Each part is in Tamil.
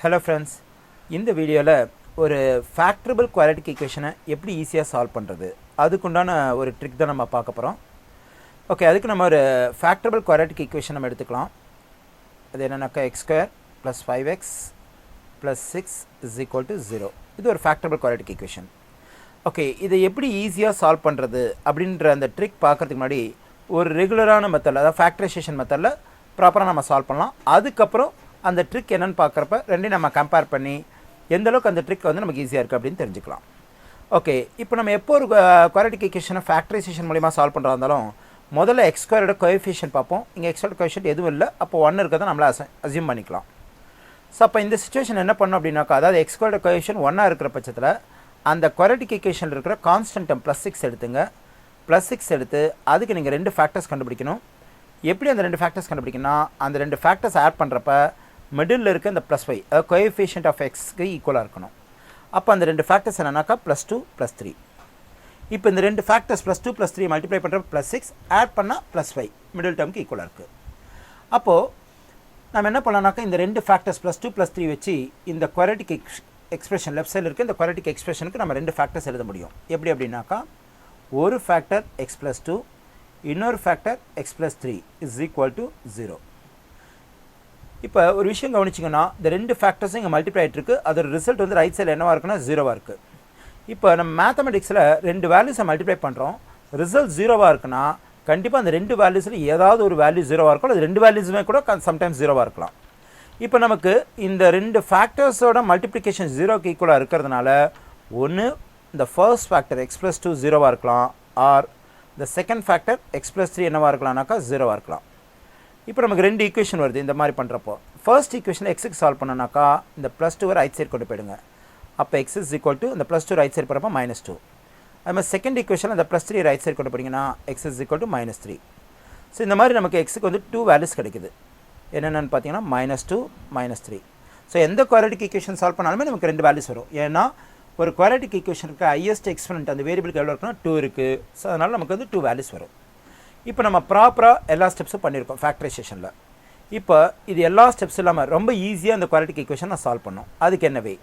Hello friends, இந்த வீடியோவில் ஒரு ஃபேக்டரபிள் குவாட்ராட்டிக் ஈக்குவேஷனை எப்படி ஈஸியாக சால்வ் பண்ணுறது அதுக்குண்டான ஒரு ட்ரிக் தான் நம்ம பார்க்க போகிறோம். ஓகே, அதுக்கு நம்ம ஒரு ஃபேக்டரபிள் குவாட்ராட்டிக் ஈக்குவேஷன் நம்ம எடுத்துக்கலாம். அது என்னன்னாக்கா x² + 5x + 6 = 0. இது ஒரு ஃபேக்டரபிள் குவாட்ராட்டிக் ஈக்குவேஷன். ஓகே, இதை எப்படி ஈஸியாக சால்வ் பண்ணுறது அப்படின்ற அந்த ட்ரிக் பார்க்குறதுக்கு முன்னாடி ஒரு ரெகுலரான மெத்தடில், அதாவது ஃபேக்டரைசேஷன் மெத்தடில் ப்ராப்பராக நம்ம சால்வ் பண்ணலாம். அதுக்கப்புறம் அந்த ட்ரிக் என்னென்னு பார்க்குறப்ப ரெண்டையும் நம்ம கம்பேர் பண்ணி எந்தளவுக்கு அந்த ட்ரிக் வந்து நமக்கு ஈஸியாக இருக்குது அப்படின்னு தெரிஞ்சுக்கலாம். ஓகே, இப்போ நம்ம எப்போ ஒரு குவாட்ராட்டிக் ஈக்குவேஷனை ஃபேக்டரைசேஷன் மூலிமா சால்வ் பண்ணுறதா இருந்தாலும் முதல்ல x² கோஎஃபிஷியன்ட் பார்ப்போம். இங்கே x² கோஎஃபிஷியன்ட் எதுவும் இல்லை, அப்போ 1 இருக்கிறத நம்மளை அசியூம் பண்ணிக்கலாம். ஸோ அப்போ இந்த சிச்சுவேஷன் என்ன பண்ணோம் அப்படின்னாக்கா, அதாவது x² கோஎஃபிஷியன்ட் 1 இருக்கிற பட்சத்தில் அந்த குவாட்ராட்டிக் ஈக்குவேஷனில் இருக்கிற கான்ஸ்டன்ட் டேர்ம் +6 எடுத்துங்க. +6 எடுத்து அதுக்கு நீங்கள் 2 ஃபேக்டர்ஸ் கண்டுபிடிக்கணும். எப்படி அந்த 2 ஃபேக்டர்ஸ் கண்டுபிடிக்கணும்னா, அந்த 2 ஃபேக்டர்ஸ் ஆட் பண்ணுறப்ப மிடில் இருக்க இந்த +5, அதாவது கோஎஃபிஷியன்ட் ஆஃப் எக்ஸ்க்கு ஈக்குவலாக இருக்கணும். அப்போ அந்த 2 ஃபேக்டர்ஸ் என்னன்னாக்கா +2 +3. இப்போ இந்த 2 ஃபேக்டர்ஸ் +2 +3 மல்டிப்ளை பண்ணுறப்ப +6 ஆட் பண்ணால் +5 மிடில் டேர்முக்கு ஈக்குவலாக இருக்குது. அப்போது நம்ம என்ன பண்ணலாம்னாக்கா, இந்த 2 ஃபேக்டர்ஸ் +2 +3 வச்சு இந்த குவாட்ராட்டிக் எக்ஸ்பிரஷன் லெஃப்ட் சைடில் இருக்க இந்த குவாட்ராட்டிக் எக்ஸ்பிரஷனுக்கு நம்ம 2 ஃபேக்டர்ஸ் எழுத முடியும். எப்படி அப்படின்னாக்கா, ஒரு ஃபேக்டர் x + 2, இன்னொரு ஃபேக்டர் x + 3 = 0. இப்போ ஒரு விஷயம் கவனிச்சிங்கன்னா, இந்த 2 ஃபேக்டர்ஸும் இங்கே மல்டிப்ளை ஆகிட்டுருக்கு. அதோட ரிசல்ட் வந்து ரைட் சைடில் என்னவாக இருக்குன்னா 0வாக இருக்குது. இப்போ நம்ம மேத்தமெட்டிக்ஸில் 2 வேல்யூஸை மல்டிப்ளை பண்ணுறோம், ரிசல்ட் 0வாக இருக்குன்னா கண்டிப்பாக அந்த 2 வேல்யூஸில் ஏதாவது ஒரு வேல்யூ 0வாக இருக்கும். அது 2 வேல்யூஸுமே கூட சம்டைம்ஸ் 0வாக இருக்கலாம். இப்போ நமக்கு இந்த 2 ஃபேக்டர்ஸோட மல்டிப்ளிகேஷன் 0க்கு ஈக்குவலாக இருக்கிறதுனால ஒன்று இந்த ஃபர்ஸ்ட் ஃபேக்டர் x + 2 0வாக இருக்கலாம், ஆர் இந்த செகண்ட் ஃபேக்டர் x + 3 என்னவாக இருக்கலாம்னாக்கா 0வாக இருக்கலாம். இப்போ நமக்கு 2 ஈக்குவேஷன் வருது இந்த மாதிரி பண்ணுறப்போ. ஃபர்ஸ்ட் ஈக்குவேஷனில் எக்ஸுக்கு சால்வ் பண்ணோன்னாக்கா இந்த +2 ரைட் சைடு கொண்டு போயிடுங்க. அப்போ x = இந்த +2 ரைட் சைடு போகிறப்ப -2. அது மாதிரி செகண்ட் ஈக்குவேஷனில் இந்த +3 ரைட் சைடு கொண்டு போட்டிங்கன்னா x = -3. ஸோ இந்த மாதிரி நமக்கு எக்ஸுக்கு வந்து 2 வேல்யூஸ் கிடைக்குது. என்னென்னு பார்த்தீங்கன்னா -2 -3. ஸோ எந்த குவாட்ராட்டிக் ஈக்குவேஷன் சால்வ் பண்ணாலுமே நமக்கு 2 வேல்யூஸ் வரும். ஏன்னா ஒரு குவாட்ராட்டிக் ஈக்குவேஷனுக்கு ஹையஸ்ட் எக்ஸ்பொனன்ட் அந்த வேரியபிளுக்கு எவ்வளோ இருக்குன்னா 2 இருக்குது. ஸோ அதனால் நமக்கு வந்து 2 வேல்யூஸ் வரும். இப்போ நம்ம ப்ராப்பராக எல்லா ஸ்டெப்ஸும் பண்ணியிருக்கோம் ஃபேக்டரைசேஷனில். இப்போ இது எல்லா ஸ்டெப்ஸ் இல்லாமல் ரொம்ப ஈஸியாக அந்த குவாட்ராட்டிக் ஈக்குவேஷன் நான் சால்வ் பண்ணோம். அதுக்கு என்ன வே?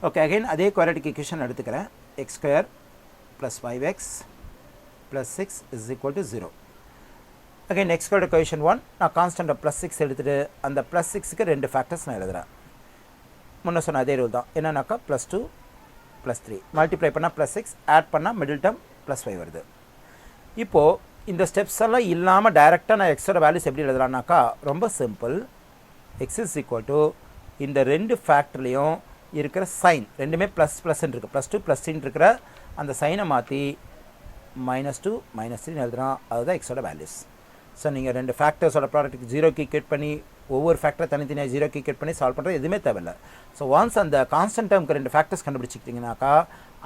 ஓகே, அகைன் அதே குவாட்ராட்டிக் ஈக்குவேஷன் எடுத்துக்கிறேன். x² + 5x + 6 = 0. Again x² coefficient 1, நான் கான்ஸ்டன்ட் +6 எடுத்துகிட்டு அந்த +6க்கு 2 ஃபேக்டர்ஸ் நான் எழுதுகிறேன். முன்ன சொன்ன அதே ரூல் தான். என்னன்னாக்கா +2 +3 மல்டிப்ளை பண்ணால் +6 ஆட் பண்ணால் மிடில் டேர்ம் +5 வருது. இப்போது இந்த ஸ்டெப்ஸ் எல்லாம் இல்லாமல் டைரெக்டாக நான் எக்ஸோட வேல்யூஸ் எப்படி எழுதலான்னாக்கா ரொம்ப சிம்பிள். x = இந்த 2 ஃபேக்டர்லேயும் இருக்கிற சைன் ரெண்டுமே ++ன்னு இருக்குது, +2 +3 இருக்கிற அந்த சைனை மாற்றி -2 -3 எழுதுகிறோம். அதுதான் எக்ஸோட வேல்யூஸ். ஸோ நீங்கள் 2 ஃபேக்டர்ஸோட ப்ராடக்ட்டுக்கு 0க்கு ஈக்குவேட் பண்ணி ஒவ்வொரு ஃபேக்டரை தனித்தனியாக 0க்கு ஈக்குவேட் பண்ணி சால்வ் பண்ணுறது எதுவுமே தேவையில்லை. ஸோ ஒன்ஸ் அந்த கான்ஸ்டன்ட் டேர்முக்கு 2 ஃபேக்டர்ஸ் கண்டுபிடிச்சிக்கிட்டிங்கனாக்கா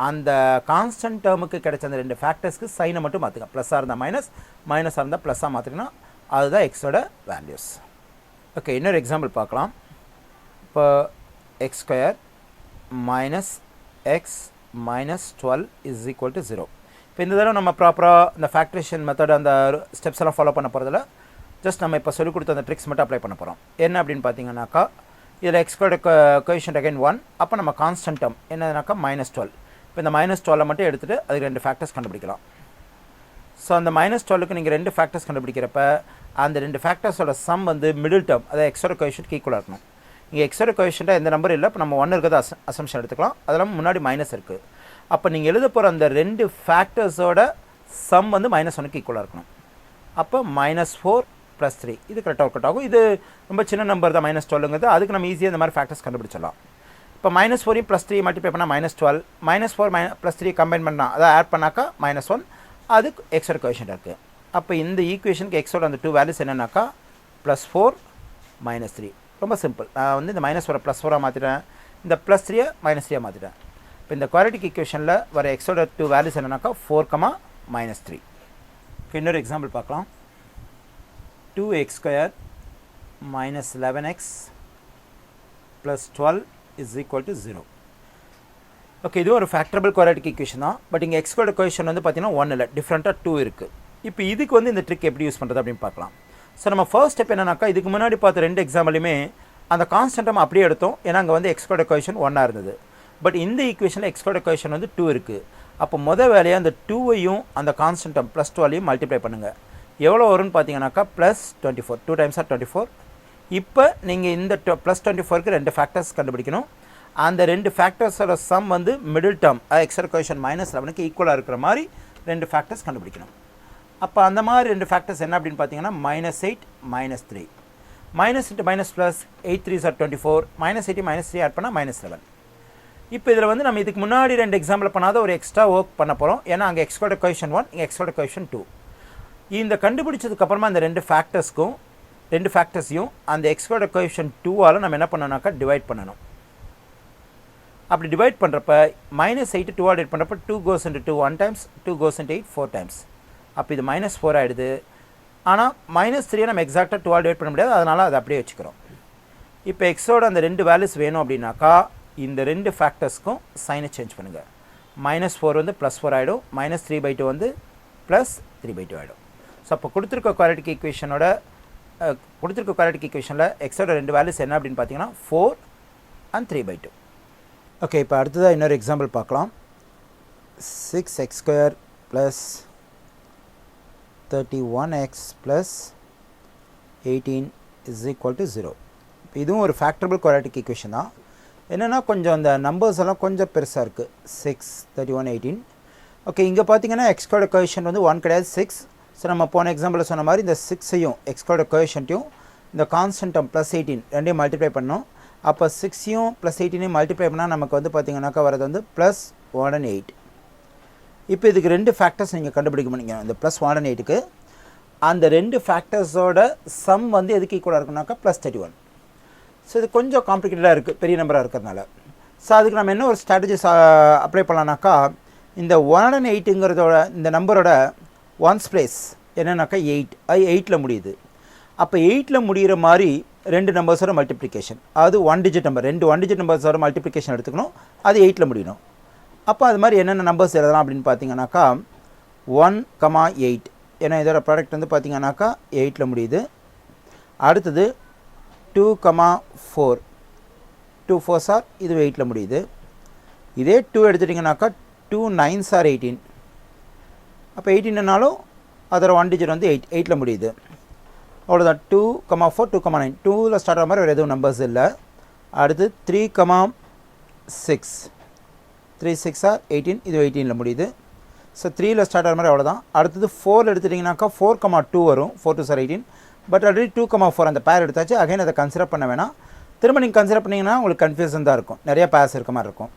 அந்த கான்ஸ்டன்ட் டேர்முக்கு கிடைச்ச அந்த 2 ஃபேக்டர்ஸ்க்கு சைனை மட்டும் மாற்றுங்க. ப்ளஸ்ஸாக இருந்தால் மைனஸாக இருந்தால் ப்ளஸ்ஸாக மாற்றிங்கன்னா அதுதான் எக்ஸோட வேல்யூஸ். ஓகே, இன்னொரு எக்ஸாம்பிள் பார்க்கலாம். இப்போ x² - x - 12 = 0. இப்போ இந்த தடவை நம்ம ப்ராப்பராக இந்த ஃபேக்டரேஷன் மெத்தட் அந்த ஸ்டெப்ஸ் எல்லாம் ஃபாலோ பண்ண போகிறதில்ல. ஜஸ்ட் நம்ம இப்போ சொல்லிக் கொடுத்த அந்த ட்ரிக்ஸ் மட்டும் அப்ளை பண்ண போகிறோம். என்ன அப்படின்னு பார்த்தீங்கன்னாக்கா, இதில் x² கோஎஃபிஷியன்ட் அகைன் 1, அப்போ நம்ம கான்ஸ்டன்ட் டேர்ம் என்னன்னாக்கா -12. இப்போ இந்த -12 மட்டும் எடுத்துகிட்டு அதுக்கு 2 ஃபேக்டர்ஸ் கண்டுபிடிக்கலாம். ஸோ அந்த -12க்கு நீங்கள் 2 ஃபேக்டர்ஸ் கண்டுபிடிக்கிறப்ப அந்த 2 ஃபேக்டர்ஸோட சம் வந்து மிடில் டேர்ம், அதாவது x கோஎஃபிஷியன்ட்க்கு ஈக்குவலாக இருக்கணும். இங்கே x கோஎஃபிஷியன்ட்டாக எந்த நம்பர் இல்லை, இப்போ நம்ம 1 இருக்கிறத அசம்ஷன் எடுத்துக்கலாம். அதெல்லாம் முன்னாடி மைனஸ் இருக்குது. அப்போ நீங்கள் எழுத போகிற அந்த 2 ஃபேக்டர்ஸோட சம் வந்து -1க்கு ஈக்குவலாக இருக்கணும். அப்போ -4 + 3 இது கரெக்டாக ஒர்க் அவுட் ஆகும். இது ரொம்ப சின்ன நம்பர் தான் -12ங்கிறது. அதுக்கு நம்ம ஈஸியாக இந்த மாதிரி ஃபேக்டர்ஸ் கண்டுபிடிச்சிடலாம். இப்போ -4 +3 மல்டிப்ளை பண்ணால் -12, -4 +3 கம்பைன் பண்ணால் அதை ஆட் பண்ணாக்கா -1, அது எக்ஸோட கோஎஃபிஷியன்ட் இருக்குது. அப்போ இந்த ஈக்குவேஷனுக்கு எக்ஸோட அந்த 2 வேல்யூஸ் என்னன்னாக்கா +4 -3. ரொம்ப சிம்பிள். நான் வந்து இந்த -4 +4ஆக மாற்றிட்டேன், இந்த +3 -3ஆக மாற்றிட்டேன். இப்போ இந்த குவாட்ராட்டிக் ஈக்குவேஷனில் வர எக்ஸோட 2 வேல்யூஸ் என்னன்னாக்கா 4, -3. இன்னொரு எக்ஸாம்பிள் பார்க்கலாம். 2x² - 11x + 12 = 0. ஓகே, இது ஒரு ஃபேக்டரபிள் குவாட்ராட்டிக் ஈக்குவேஷன் தான். பட் இங்கே x² கோஎஃபிஷியன்ட் வந்து பார்த்தீங்கன்னா 1 இல்லை, டிஃப்ரெண்ட்டாக 2 இருக்குது. இப்போ இதுக்கு வந்து இந்த ட்ரிக் எப்படி யூஸ் பண்ணுறது அப்படின்னு பார்க்கலாம். ஸோ நம்ம ஃபர்ஸ்ட் ஸ்டெப் என்னன்னாக்கா, இதுக்கு முன்னாடி பார்த்த 2 எக்ஸாம்பிளுமே அந்த கான்ஸ்டன்ட் நம்ம அப்படியே எடுத்தோம், ஏன்னா அங்கே வந்து எக்ஸோட கோஎஃபிஷியன்ட் 1 இருந்தது. பட் இந்த ஈக்குவேஷனில் எக்ஸோட கோஎஃபிஷியன்ட் வந்து 2 இருக்குது. அப்போ மொதல் வேலையாக அந்த 2ஐயும் அந்த கான்ஸ்டன்ட் ப்ளஸ் 12ஐயும் மல்டிப்ளை பண்ணுங்கள். எவ்வளோ வரும்னு பார்த்தீங்கன்னாக்கா ப்ளஸ் 24, 2 டைம்ஸ் ஆர் 24. இப்போ நீங்கள் இந்த ப்ளஸ் 24க்கு 2 ஃபேக்டர்ஸ் கண்டுபிடிக்கணும். அந்த 2 ஃபேக்டர்ஸோட சம் வந்து மிடில் டேர்ம் எக்ஸோட கோஎஃபிஷியன்ட் -11க்கு ஈக்குவலாக இருக்கிற மாதிரி 2 ஃபேக்டர்ஸ் கண்டுபிடிக்கணும். அப்போ அந்த மாதிரி 2 ஃபேக்டர்ஸ் என்ன அப்படின்னு பார்த்தீங்கன்னா -8 -3. Minus into minus plus 8 3s are 24, -8 -3 add பண்ணால் -11. இப்போ இதில் வந்து நம்ம இதுக்கு முன்னாடி 2 எக்ஸாம்பிள் பண்ணாத ஒரு எக்ஸ்ட்ரா ஒர்க் பண்ண போகிறோம். ஏன்னா அங்கே எக்ஸோட கோஎஃபிஷியன்ட் 1, இங்கே எக்ஸோட கோஎஃபிஷியன்ட் 2. இந்த கண்டுபிடிச்சதுக்கப்புறமா இந்த 2 ஃபேக்டர்ஸையும் அந்த எக்ஸோட கோஎஃபிஷியன்ட் 2ஆல் நம்ம என்ன பண்ணணும்னாக்கா டிவைட் பண்ணணும். அப்படி டிவைட் பண்ணுறப்ப -8 2ஆல் டிவைட் பண்ணுறப்ப 2 goes into 2 1 times, 2 goes into 8 4 times. அப்போ இது -4 ஆகிடுது. ஆனால் -3 நம்ம எக்ஸாக்டாக 2ஆல் டிவைட் பண்ண முடியாது, அதனால் அதை அப்படியே வச்சுக்கிறோம். இப்போ எக்ஸோட அந்த 2 வேல்யூஸ் வேணும் அப்படின்னாக்கா இந்த 2 ஃபேக்டர்ஸ்க்கும் சைனை சேஞ்ச் பண்ணுங்கள். -4 வந்து +4 ஆகிடும், -3/2 வந்து +3/2 ஆகிடும். ஸோ அப்போ கொடுத்துருக்க குவாட்ராட்டிக் ஈக்குவேஷனில் எக்ஸோட 2 வேல்யூஸ் என்ன அப்படின்னு பார்த்தீங்கன்னா 4 and 3/2. ஓகே, இப்போ அடுத்ததாக இன்னொரு எக்ஸாம்பிள் பார்க்கலாம். 6x² + 31x + 18 = 0. இதுவும் ஒரு ஃபேக்டரபிள் குவாட்ராட்டிக் ஈக்குவேஷன் தான். என்னென்னா கொஞ்சம் அந்த நம்பர்ஸ் எல்லாம் கொஞ்சம் பெருசாக இருக்குது. 6 31 18. ஓகே, இங்கே பார்த்தீங்கன்னா எக்ஸோட கோஎஃபிஷியன்ட் வந்து 1 கிடையாது 6. ஸோ நம்ம போன எக்ஸாம்பிளில் சொன்ன மாதிரி இந்த 6ஐயும் எக்ஸோட கோஎஃபிஷியன்ட்டையும் இந்த கான்ஸ்டன்ட்டம் +18 ரெண்டையும் மல்டிப்ளை பண்ணோம். அப்போ 6ஐயும் +18ஐயும் மல்டிப்ளை பண்ணால் நமக்கு வந்து பார்த்தீங்கன்னாக்கா வரது வந்து +108. இப்போ இதுக்கு 2 ஃபேக்டர்ஸ் நீங்கள் கண்டுபிடிக்க முடியுங்க. இந்த +108க்கு அந்த 2 ஃபேக்டர்ஸோட சம் வந்து எதுக்கு ஈக்குவலாக இருக்குனாக்கா +31. ஸோ இது கொஞ்சம் காம்ப்ளிகேட்டடாக இருக்குது, பெரிய நம்பராக இருக்கிறதுனால. ஸோ அதுக்கு நம்ம என்ன ஒரு ஸ்ட்ராட்டஜிஸ் அப்ளை பண்ணலான்னாக்கா, இந்த 108ங்கிறதோட இந்த நம்பரோட ஒன்ஸ் பிளேஸ் என்னன்னாக்கா 8, அது 8ல் முடியுது. அப்போ 8ல் முடிகிற மாதிரி 2 நம்பர்ஸோட மல்டிப்ளிகேஷன், அது 1 டிஜிட் நம்பர், 2 1 டிஜிட் நம்பர்ஸோட மல்டிப்ளிகேஷன் எடுத்துக்கணும், அது 8ல் முடியணும். அப்போ அது மாதிரி என்னென்ன நம்பர்ஸ் எழுதலாம் அப்படின்னு பார்த்தீங்கன்னாக்கா 1,8, ஏன்னா இதோட ப்ராடக்ட் வந்து பார்த்தீங்கன்னாக்கா 8ல் முடியுது. அடுத்தது 2,4, 2 4s are இது 8ல் முடியுது. இதே 2 எடுத்துட்டிங்கனாக்கா 2 9s are 18. அப்போ 18னாலும் அதோட 1 டிஜிட் வந்து 8ல் முடியுது. அவ்வளோதான். 2,4 2,9 2ல் ஸ்டார்ட் ஆகிற மாதிரி வேறு எதுவும் நம்பர்ஸ் இல்லை. அடுத்து 3,6 3 6 are 18, இது 18ல் முடியுது. ஸோ 3ல் ஸ்டார்ட் ஆகிற மாதிரி அவ்வளோதான். அடுத்தது 4 எடுத்துட்டிங்கனாக்கா 4,2 வரும், 4 2s are 18. பட் ஆல்ரெடி 2,4 அந்த பேர் எடுத்தாச்சு. அகைன் அதை கன்சிடர் பண்ண வேணாம். திரும்ப நீங்கள் கன்சிடர் பண்ணிங்கன்னா உங்களுக்கு கன்ஃபியூஷன் தான் இருக்கும், நிறைய பேர்ஸ் இருக்க மாதிரி இருக்கும்.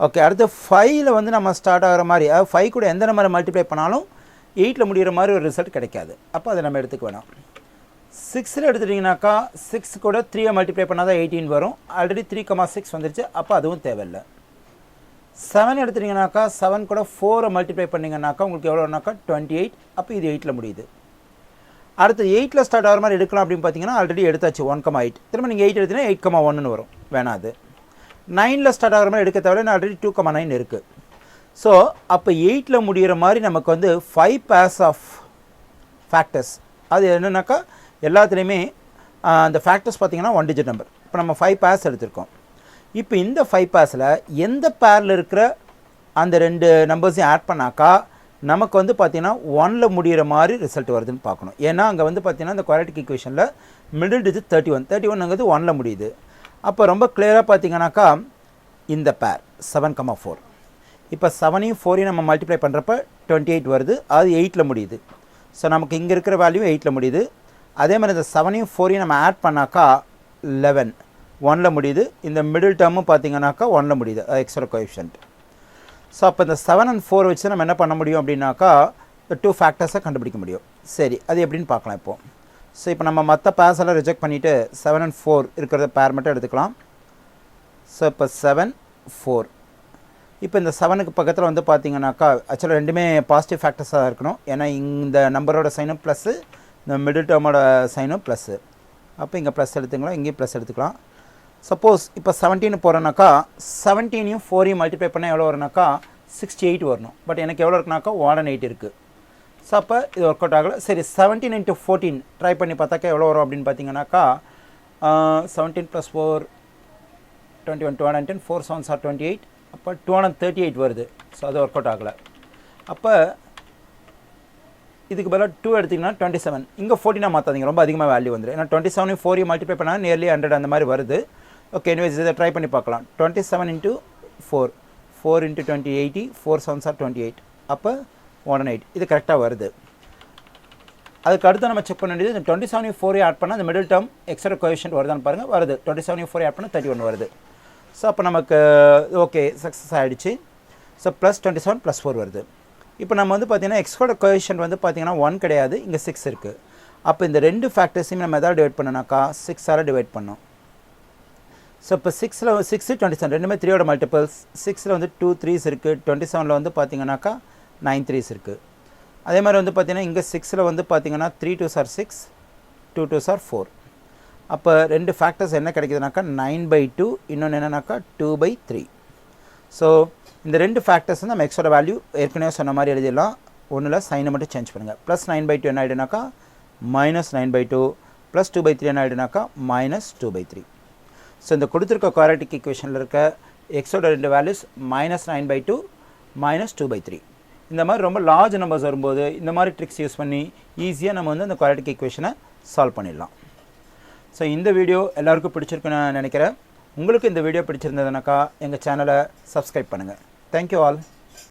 ஓகே, அடுத்து 5ல் வந்து நம்ம ஸ்டார்ட் ஆகிற மாதிரி, 5 கூட எந்த நம்பரை மல்டிப்ளை பண்ணாலும் 8ல் முடிகிற மாதிரி ஒரு ரிசல்ட் கிடைக்காது. அப்போ அதை நம்ம எடுத்துக்க வேணாம். 6ல் எடுத்துட்டிங்கனாக்கா 6 கூட 3ஐ மல்டிப்ளை பண்ணால் தான் 18 வரும். ஆல்ரெடி 3,6 வந்துருச்சு, அப்போ அதுவும் தேவையில்லை. 7 எடுத்துட்டிங்கனாக்கா 7 கூட 4ஐ மல்டிப்ளை பண்ணிங்கனாக்கா உங்களுக்கு எவ்வளோனாக்கா 28. அப்போ இது 8ல் முடியுது. அடுத்து 8ல் ஸ்டார்ட் ஆகிற மாதிரி எடுக்கலாம் அப்படின்னு பார்த்தீங்கன்னா ஆல்ரெடி எடுத்தாச்சு 1,8. திரும்ப நீங்கள் 8 எடுத்தீங்கன்னா 8,1ன்னு வரும், வேணாது. 9ல் ஸ்டார்ட் ஆகிற மாதிரி எடுக்க தேவையில்லை, ஆல்ரெடி 2,9 இருக்குது. ஸோ அப்போ 8ல் முடிகிற மாதிரி நமக்கு வந்து 5 pairs ஆஃப் ஃபேக்டர்ஸ். அது என்னென்னாக்கா எல்லாத்துலேயுமே அந்த ஃபேக்டர்ஸ் பார்த்திங்கன்னா 1 டிஜிட் நம்பர். இப்போ நம்ம 5 pairs எடுத்திருக்கோம். இப்போ இந்த 5 pairsல எந்த பேரில் இருக்கிற அந்த 2 நம்பர்ஸையும் ஆட் பண்ணாக்கா நமக்கு வந்து பார்த்திங்கன்னா 1ல் முடிகிற மாதிரி ரிசல்ட் வருதுன்னு பார்க்கணும். ஏன்னா அங்கே வந்து பார்த்திங்கன்னா இந்த குவாட்ராட்டிக் ஈக்குவேஷனில் மிடில் டிஜிட் 31ங்கிறது 1ல் முடியுது. அப்போ ரொம்ப கிளியராக பார்த்திங்கனாக்கா இந்த பேர் 7,4. இப்போ 7ஐயும் 4ஐயும் நம்ம மல்டிப்ளை பண்ணுறப்ப 28 வருது, அது 8ல் முடியுது. ஸோ நமக்கு இங்கே இருக்கிற வேல்யூ 8ல் முடியுது. அதே மாதிரி இந்த 7ஐயும் 4ஐயும் நம்ம ஆட் பண்ணாக்கா 11 1ல் முடியுது. இந்த மிடில் டேர்மும் பார்த்திங்கனாக்கா 1ல் முடியுது, எக்ஸோட கோஎஃபிஷியன்ட். ஸோ அப்போ இந்த 7 and 4 வச்சு நம்ம என்ன பண்ண முடியும் அப்படின்னாக்கா இந்த 2 ஃபேக்டர்ஸை கண்டுபிடிக்க முடியும். சரி, அது எப்படின்னு பார்க்கலாம் இப்போது. ஸோ இப்போ நம்ம மற்ற பேர்ஸ் எல்லாம் ரிஜெக்ட் பண்ணிவிட்டு 7 and 4 இருக்கிறத பேர் மட்டும் எடுத்துக்கலாம். ஸோ இப்போ 7 4. இப்போ இந்த 7க்கு பக்கத்தில் வந்து பார்த்தீங்கன்னாக்கா ஆக்சுவலாக ரெண்டுமே பாசிட்டிவ் ஃபேக்டர்ஸாக தான் இருக்கணும். ஏன்னா இந்த நம்பரோட சைனும் ப்ளஸ்ஸு, இந்த மிடில் டேர்மோட சைனும் ப்ளஸ்ஸு. அப்போ இங்கே ப்ளஸ் எடுத்துக்கலாம், இங்கேயும் ப்ளஸ் எடுத்துக்கலாம். சப்போஸ் இப்போ 17 போகிறோன்னாக்கா 17ஐயும் 4ஐயும் மல்டிப்ளை பண்ணால் எவ்வளோ வரும்னாக்கா 68 வரணும். பட் எனக்கு எவ்வளோ இருக்குனாக்கா 108 இருக்குது. ஸோ அப்போ இது ஒர்க் அவுட் ஆகலை. சரி, 17 × 14 ட்ரை பண்ணி பார்த்தாக்கா எவ்வளோ வரும் அப்படின்னு பார்த்தீங்கன்னாக்கா 17 plus 4 21 210 4 7s are 28 அப்போ 238 வருது ஸோ அது ஒர்க் அவுட் ஆகலை அப்போ இதுக்கு பதிலாக 2 எடுத்திங்கன்னா 27 இங்கே 14 மாற்றாதீங்க ரொம்ப அதிகமாக வேல்யூ வந்துடும் ஏன்னா 27 4 மல்டிப்ளை பண்ணால் நியர்லி 100 அந்த மாதிரி வருது ஓகே எனிவேஸ் இதை ட்ரை பண்ணி பார்க்கலாம் 27 into 4 4 into 20 80 4 7s are 28 அப்போ 108 இது கரெக்டாக வருது அதுக்கு அடுத்து நம்ம செக் பண்ண வேண்டியது இந்த 27 4 ஆட் பண்ணால் அந்த மிடில் டேர்ம் எக்ஸ்ட்ரா கோஎஃபிஷியன்ட் வருதான்னு பாருங்கள் வருது 27 4 ஆட் பண்ணால் 31 வருது ஸோ அப்போ நமக்கு ஓகே சக்ஸஸ் ஆகிடுச்சு ஸோ ப்ளஸ் 27 ப்ளஸ் 4 வருது இப்போ நம்ம வந்து பார்த்திங்கன்னா எக்ஸ்ட்ரா கோஎஃபிஷியன்ட் வந்து பார்த்திங்கன்னா 1 கிடையாது இங்கே 6 இருக்குது அப்போ இந்த ரெண்டு ஃபேக்டர்ஸையும் நம்ம எதாவது டிவைட் பண்ணோம்னாக்கா 6ஆல் டிவைட் பண்ணோம் ஸோ இப்போ 6 27 ரெண்டுமே 3யோட மல்டிபிள்ஸ் 6 வந்து 2 3s இருக்குது 27 வந்து பார்த்திங்கனாக்கா 9 3s இருக்குது அதே மாதிரி வந்து பார்த்திங்கன்னா இங்கே 6 வந்து பார்த்திங்கன்னா 3 2s are 6 2 2s are 4 அப்போ ரெண்டு ஃபேக்டர்ஸ் என்ன கிடைக்குதுனாக்கா 9/2 இன்னொன்று என்னன்னாக்கா 2/3 ஸோ இந்த ரெண்டு ஃபேக்டர்ஸ் வந்து நம்ம எக்ஸோட வேல்யூ ஏற்கனவே சொன்ன மாதிரி எழுதிடலாம் ஒன்றில் சைனை மட்டும் சேஞ்ச் பண்ணுங்கள் ப்ளஸ் 9/2 என்ன ஆகிடுனாக்கா மைனஸ் 9/2 ப்ளஸ் 2/3 என்ன ஆகிடுனாக்கா மைனஸ் 2/3 ஸோ இந்த கொடுத்துருக்க குவாட்ராட்டிக் ஈக்குவேஷனில் இருக்க எக்ஸோட ரெண்டு வேல்யூஸ் மைனஸ் 9/2 மைனஸ் 2/3 இந்த மாதிரி ரொம்ப லார்ஜ் நம்பர்ஸ் வரும்போது இந்த மாதிரி ட்ரிக்ஸ் யூஸ் பண்ணி ஈஸியாக நம்ம வந்து அந்த குவாட்ராட்டிக் ஈக்குவேஷனை சால்வ் பண்ணிடலாம் ஸோ இந்த வீடியோ எல்லாருக்கும் பிடிச்சிருக்குன்னு நான் நினைக்கிறேன் உங்களுக்கு இந்த வீடியோ பிடிச்சிருந்ததுனாக்கா எங்கள் சேனலை சப்ஸ்கிரைப் பண்ணுங்கள் தேங்க்யூ ஆல்